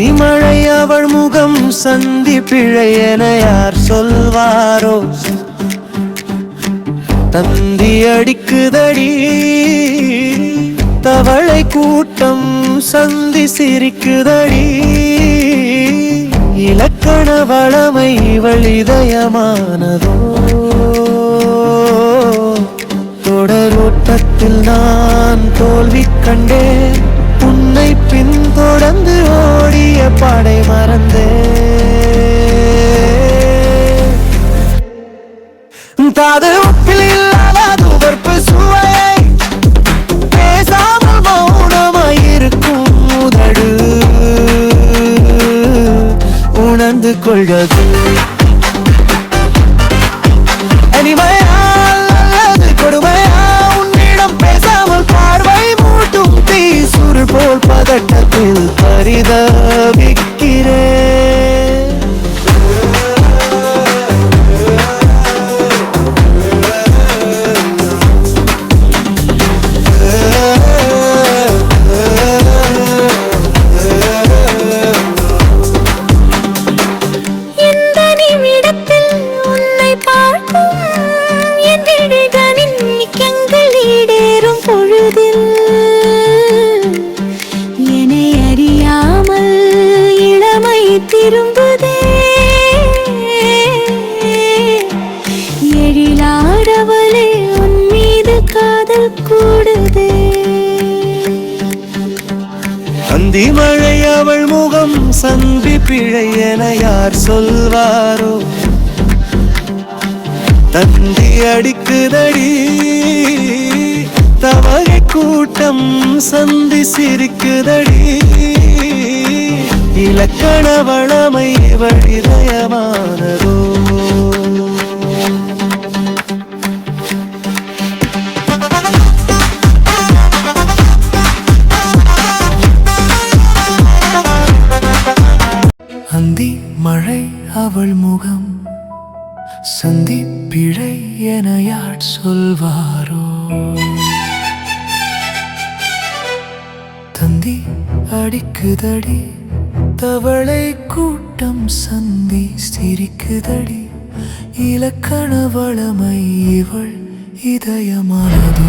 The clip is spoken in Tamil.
அந்திமழை அவள் முகம் சந்தி பிழை என யார் சொல்வாரோ? தந்தி அடிக்குதடி தவளை கூட்டம் சந்தி சிரிக்குதடி. இலக்கண வளமை இவள் இதயமானதோ? தொடரோட்டத்தில் நான் தோல்வி கண்டேன், உன்னை பின்தொடர்ந்து ஓடிய படை மறந்தே. தாது உப்பில் இல்லாத உவர்ப்பு சுவையை பேசாமல் மௌனமாயிருக்கும் உதடு உணர்ந்து கொள்வது. அனிமையா அல்லது கொடுமையா, உன்னிடம் பேசாமல் பார்வை மூட்டும் தீ சுருள் போல் பதட்டத்தில் பரிதவிக்கிறேன். திரும்புதே எழிலாடவளே, உன் மீது காதல் கூடுதே. அந்திமழை அவள் முகம் சந்தி பிழை என யார் சொல்வாரோ? தந்தி அடிக்குதடி தவளை கூட்டம் சந்தி சிரிக்குதடி. இலக்கண வளமை இவள் இதயமானதோ? அந்தி மழை அவள் முகம் சந்தி பிழை என யார் சொல்வாரோ? தந்தி அடிக்குதடி தவளை கூட்டம் சந்தி சிரிக்குதடி. இலக்கண வளமை இவள் இதயமானதோ?